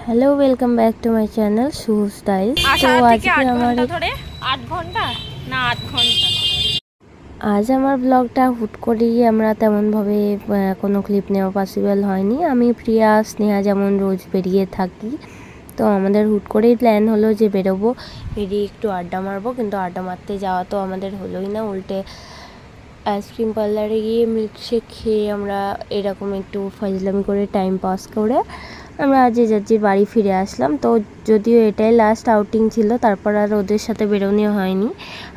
Hello welcome back to my channel Shubh style. तो आज আমার ব্লগটা হুট করেই আমরা তেমনভাবে কোনো ক্লিপ নেওয়া পসিবল হয়নি। আমি প্রিয়া স্নেহা যেমন রোজ বেরিয়ে থাকি, তো আমাদের হুট করেই প্ল্যান হলো যে বেরোবো, বেরিয়ে একটু আড্ডা মারবো। কিন্তু আড্ডা মারতে যাওয়া তো আমাদের হলোই না, উল্টে আইসক্রিম পার্লারে গিয়ে মিল্কশেক খেয়ে আমরা এরকম একটু ফাজলামি করে টাইম পাস করে আমরা যে যার বাড়ি ফিরে আসলাম। তো যদিও এটাই লাস্ট আউটিং ছিল, তারপর আর ওদের সাথে বেরোনো হয়নি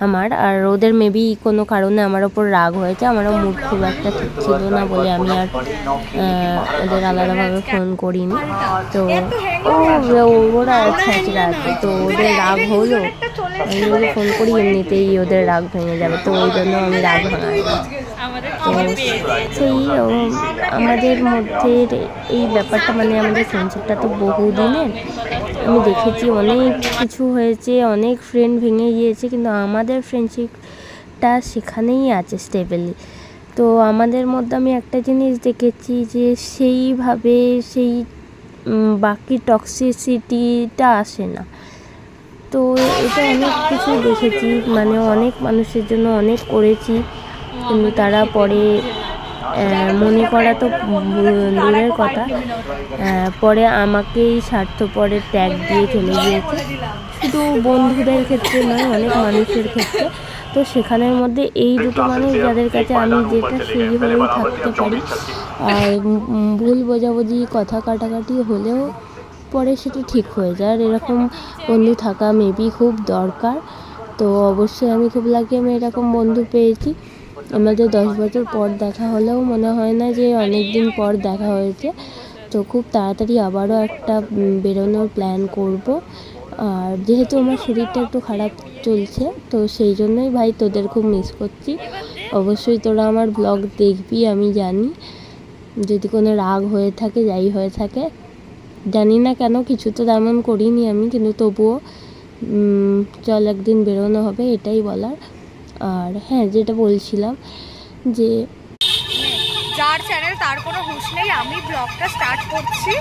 আমার। আর ওদের মেবি কোনো কারণে আমার ওপর রাগ হয়েছে, আমারও মুড খুব একটা ঠিক ছিল না বলে আমি আর ওদের আলাদাভাবে ফোন করিনি। তো ওরা আছে, তো ওদের রাগ হলো, আমি যদি ফোন করি এমনিতেই ওদের রাগ ভেঙে যাবে, তো ওই জন্য আমি রাগ ভাঙাই। তো সেই আমাদের মধ্যে এই ব্যাপারটা, মানে আমাদের ফ্রেন্ডশিপটা তো বহুদিনের, আমি দেখেছি অনেক কিছু হয়েছে, অনেক ফ্রেন্ড ভেঙে গিয়েছে, কিন্তু আমাদের ফ্রেন্ডশিপটা সেখানেই আছে স্টেবলি। তো আমাদের মধ্যে আমি একটা জিনিস দেখেছি যে সেইভাবে সেই বাকি টক্সিসিটিটা আসে না। তো এটা অনেক কিছু দেখেছি, মানে অনেক মানুষের জন্য অনেক করেছি, কিন্তু তারা পরে মনে করা তো দূরের কথা, পরে আমাকেই স্বার্থপরের ট্যাগ দিয়ে চলে গিয়েছে, শুধু বন্ধুদের ক্ষেত্রে নয়, অনেক মানুষের ক্ষেত্রে। তো সেখানের মধ্যে এই দুটো মানুষ যাদের কাছে আমি যেটা সেই হয়েই থাকতে পারি, আর ভুল বোঝাবুঝি কথা কাটাকাটি হলেও পরে সেটা ঠিক হয়ে যায়, আর এরকম বন্ধু থাকা মেবি খুব দরকার। তো অবশ্যই আমি খুব লাকি আমি এরকম বন্ধু পেয়েছি। আমাদের 10 বছর পর দেখা হলেও মনে হয় না যে অনেক দিন পর দেখা হয়েছে। তো খুব তাড়াতাড়ি আবারও একটা বেরোনোর প্ল্যান করব। আর যেহেতু আমার শরীরটা একটু খারাপ চলছে, তো সেই জন্যই ভাই তোদের খুব মিস করছি। অবশ্যই তোরা আমার ব্লগ দেখবি, আমি জানি। যদি কোনো রাগ হয়ে থাকে, যাই হয়ে থাকে, জানি না কেন, কিছু তো তেমন করিনি আমি, কিন্তু তবুও চল একদিন বেরোনো হবে, এটাই বলার। আর হ্যাঁ, যেটা বলছিলাম যে যার চ্যানেল তার কোনো হুঁশ নেই, আমি ব্লগটা স্টার্ট করছি।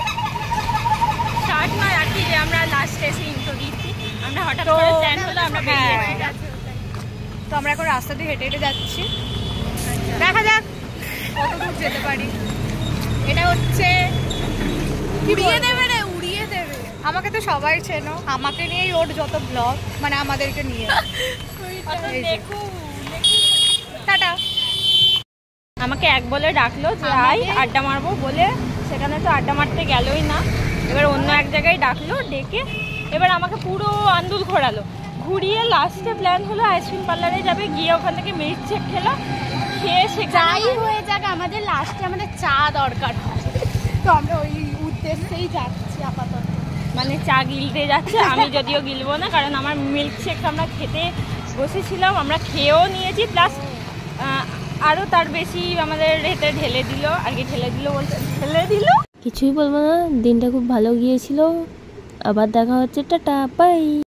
স্টার্ট নয় আর কি, যে আমরা লাস্ট এসে ইন্ট্রো দিচ্ছি, আমরা হঠাৎ করে প্ল্যান হলো আমরা বেরিয়ে গেছি। তো আমরা এখন রাস্তা দিয়ে হেঁটে হেঁটে যাচ্ছি, দেখা যাক কত দূর যেতে পারি। এটা হচ্ছে উড়িয়ে দেবে রে, উড়িয়ে দেবে। আমাকে তো সবাই চেনো, আমাকে নিয়েই ওর যত ব্লগ, মানে আমাদেরকে নিয়ে। টাটা। আমাকে এক বলে ডাকলো যে আই আড্ডা মারবো বলে, সেখানে তো আড্ডা মারতে গেলই না, এবার অন্য এক জায়গায় ডাকলো, ডেকে এবার আমাকে পুরো আন্দুল ঘোরালো, ঘুরিয়ে লাস্টে প্ল্যান হলো আইসক্রিম পার্লারে যাবে, গিয়ে ওখান থেকে মিল্কশেক খেলো, খেয়ে যাই হয়ে যাক আমাদের লাস্টে আমাদের চা দরকার, তো আমরা ওই উদ্দেশ্যেই যাচ্ছি আপাতত। মানে চা গিলতে যাচ্ছে, আমি যদিও গিলবো না, কারণ আমার মিল্কশেক আমরা খেতে বসেছিলাম, আমরা খেয়েও নিয়েছি, প্লাস আরও তার বেশি আমাদের রেতে ঢেলে দিল, আর কি ঢেলে দিল। কিছুই বলবো না, দিনটা খুব ভালো গিয়েছিল। আবার দেখা হচ্ছে, টাটা বাই।